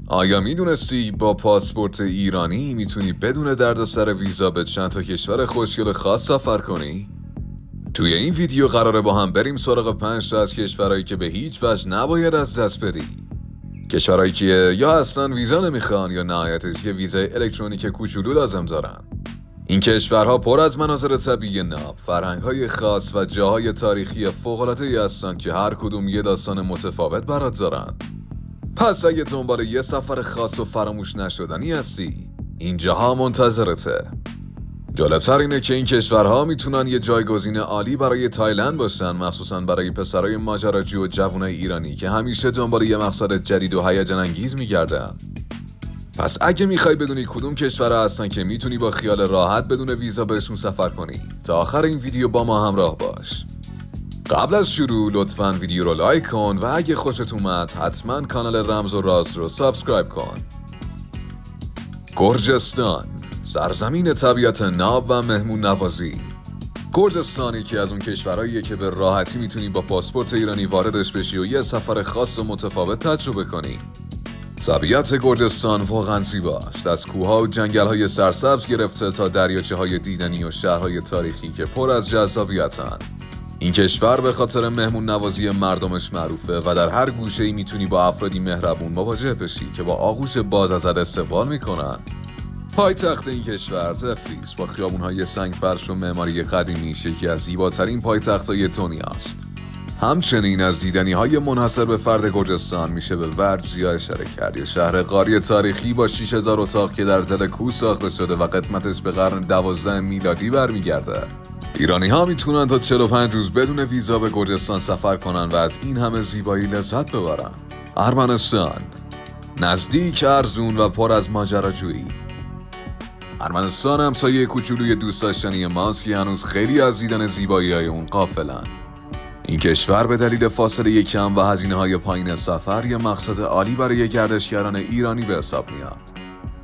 آیا میدونستی با پاسپورت ایرانی میتونی بدون دردسر ویزا به چند تا کشور خوشگل خاص سفر کنی؟ توی این ویدیو قراره با هم بریم سراغ 5 تا از کشورهایی که به هیچ وجه نباید از دست بدی. کشورهایی که یا اصلا ویزا نمیخوان یا نهایتش یه ویزای الکترونیک کوچولو لازم دارن. این کشورها پر از مناظر طبیعی ناب، فرهنگ‌های خاص و جاهای تاریخی فوق‌العاده‌ای هستن که هر کدوم یه داستان متفاوت برات دارن. پس اگه دنبال یه سفر خاص و فراموش نشدنی هستی، اینجاها منتظرته. جالبتر اینه که این کشورها میتونن یه جایگزین عالی برای تایلند باشن، مخصوصا برای پسرای ماجراجو و جوانای ایرانی که همیشه دنبال یه مقصد جدید و هیجان انگیز میگردن. پس اگه میخوای بدونی کدوم کشورها هستن که میتونی با خیال راحت بدون ویزا بهشون سفر کنی، تا آخر این ویدیو با ما همراه باش. قبل از شروع لطفاً ویدیو رو لایک کن و اگه خوشت اومد حتما کانال رمز و راز رو سابسکرایب کن. گرجستان، سرزمین طبیعت ناب و مهمون نوازی. گرجستان یکی از اون کشورهاییه که به راحتی میتونی با پاسپورت ایرانی واردش بشی و یه سفر خاص و متفاوت تجربه کنی. طبیعت گرجستان واقعا زیباست، از کوه‌ها و جنگل‌های سرسبز گرفته تا دریاچه‌های دیدنی و شهرهای تاریخی که پر از جذابیتن. این کشور به خاطر مهمون نوازی مردمش معروفه و در هر گوشه‌ای میتونی با افرادی مهربون مواجه بشی که با آغوش باز ازت استقبال میکنن. پایتخت این کشور تفلیس با خیابون‌های سنگفرش و معماری قدیمیش یکی از زیباترین پایتخت‌های دنیاست. همچنین از دیدنی‌های منحصر به فرد گرجستان میشه به ورجیا اشاره کرد، یه شهر غاری تاریخی با 6000 اتاق که در دل کوه ساخته شده و قدمتش به قرن 12 میلادی برمیگرده. ایرانی‌ها میتونن تا 45 روز بدون ویزا به گرجستان سفر کنن و از این همه زیبایی لذت ببرن. ارمنستان، نزدیک، ارزون و پر از ماجراجویی. ارمنستان همسایه کوچولوی دوست داشتنی ماست که هنوز خیلی از دیدن زیبایی‌های اون غافلن. این کشور به دلیل فاصله کم و هزینه‌های پایین سفر یه مقصد عالی برای گردشگران ایرانی به حساب میاد.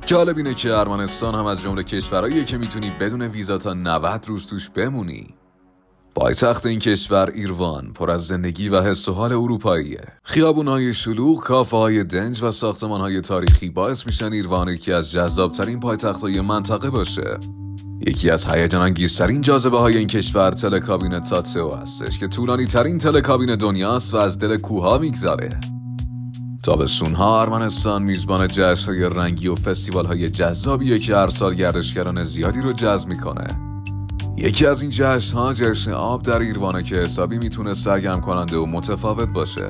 جالب اینه که ارمنستان هم از جمله کشورهاییه که میتونی بدون ویزا تا 90 روز توش بمونی. پایتخت این کشور ایروان پر از زندگی و حس و حال اروپاییه. خیابون‌های شلوغ، کافه‌های دنج و ساختمان‌های تاریخی باعث میشن ایروان یکی از جذاب‌ترین پایتخت‌های منطقه باشه. یکی از هیجان انگیزترین جاذبه‌های این کشور تلکابین تاتسئو هستش که طولانی‌ترین تلکابین دنیاست و از دل کوه‌ها میگذره. تابستون‌ها ارمنستان میزبان جشن‌های رنگی و فستیوال‌های جذابیه که هر سال گردشگران زیادی رو جذب میکنه. یکی از این جشن‌ها جشن آب در ایروانه که حسابی میتونه سرگرم کننده و متفاوت باشه.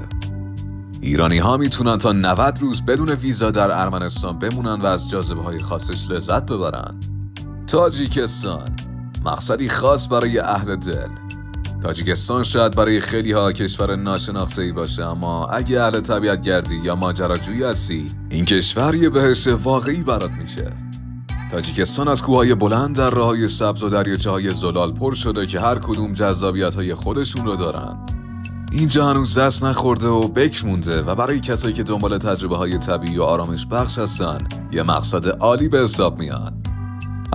ایرانی‌ها میتونن تا 90 روز بدون ویزا در ارمنستان بمونن و از جاذبه‌های خاصش لذت ببرن. تاجیکستان، مقصدی خاص برای اهل دل. تاجیکستان شاید برای خیلی ها کشور ناشناخته‌ای باشه، اما اگه اهل طبیعت گردی یا ماجراجویی هستی، این کشور یه بهشت واقعی برات میشه. تاجیکستان از کوههای بلند، دره‌های سبز و دریاچه‌های زلال پر شده که هر کدوم جذابیت‌های خودشون رو دارن. اینجا هنوز دست نخورده و بکر مونده و برای کسایی که دنبال تجربه‌های طبیعی و آرامش بخش هستن، یه مقصد عالی به حساب میاد.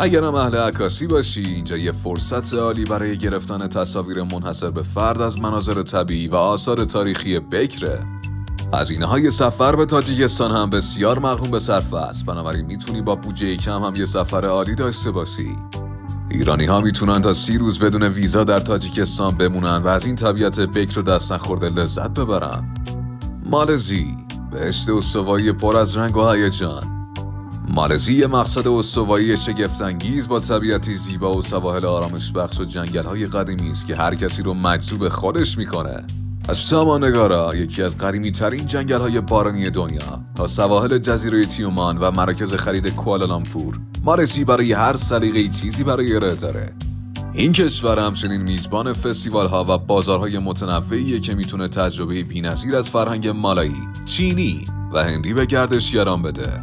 اگرم اهل عکاسی باشی، اینجا یه فرصت عالی برای گرفتن تصاویر منحصر به فرد از مناظر طبیعی و آثار تاریخی بکره. هزینه‌های سفر به تاجیکستان هم بسیار مغروم به صرفه است، بنابراین میتونی با بودجه کم هم یه سفر عالی داشته باشی. ایرانی‌ها میتونن تا 30 روز بدون ویزا در تاجیکستان بمونن و از این طبیعت بکر و دست نخورده لذت ببرن. مالزی، بهشت استوایی پر از رنگ و هیجان. مالزی یه مقصد استوایی شگفت‌انگیز با طبیعتی زیبا و سواحل آرامش بخش و جنگل‌های قدیمی است که هر کسی رو مجذوب خودش میکنه. از تامانگارا، یکی از قدیمی‌ترین جنگل‌های بارانی دنیا، تا سواحل جزیره تیومان و مراکز خرید کوالالامپور، مالزی برای هر سلیقه‌ای چیزی برای ارائه داره. این کشور همچنین میزبان فستیوال‌ها و بازارهای متنوعیه که میتونه تجربه بی‌نظیر از فرهنگ مالایی، چینی و هندی به گردشگران بده.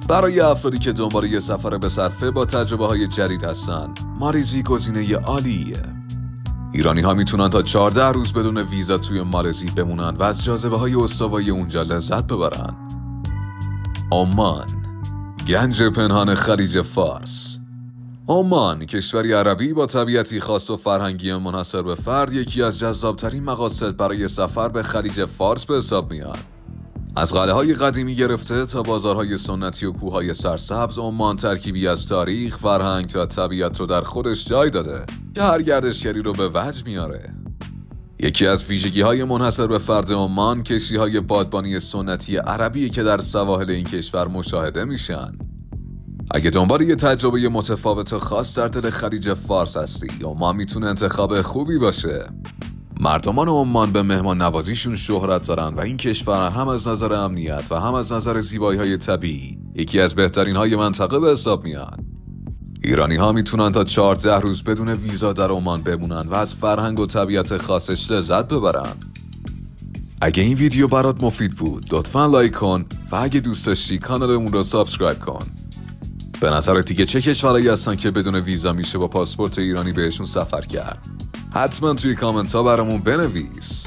برای افرادی که دنبال یه سفر به صرفه با تجربه‌های جدید هستن، مالزی گزینه عالیه. ایرانی‌ها میتونن تا 14 روز بدون ویزا توی مالزی بمونن و از جاذبه‌های استوایی اونجا لذت ببرن. عمان، گنج پنهان خلیج فارس. عمان، کشوری عربی با طبیعتی خاص و فرهنگی منحصر به فرد، یکی از جذابترین مقاصد برای سفر به خلیج فارس به حساب میاد. از قلعه‌های قدیمی گرفته تا بازارهای سنتی و کوههای سرسبز، عمان ترکیبی از تاریخ، فرهنگ تا طبیعت رو در خودش جای داده که هر گردشگری رو به وجد میاره. یکی از ویژگی‌های منحصر به فرد عمان کشتی‌های بادبانی سنتی عربی که در سواحل این کشور مشاهده میشن. اگه دنبال یه تجربه متفاوت و خاص در دل خلیج فارس هستی، عمان میتونه انتخاب خوبی باشه. مردمان عمان به مهمان نوازیشون شهرت دارن و این کشور هم از نظر امنیت و هم از نظر زیبایی‌های طبیعی یکی از بهترین های منطقه به حساب میاد. ایرانی ها میتونن تا 14 روز بدون ویزا در عمان بمونن و از فرهنگ و طبیعت خاصش لذت ببرن. اگه این ویدیو برات مفید بود لطفاً لایک کن و اگه دوست داشتی کانالمون رو سابسکرایب کن. به نظر دیگه چه کشورهایی هستن که بدون ویزا میشه با پاسپورت ایرانی بهشون سفر کرد؟ حتما توی کامنت ها برامون بنویس.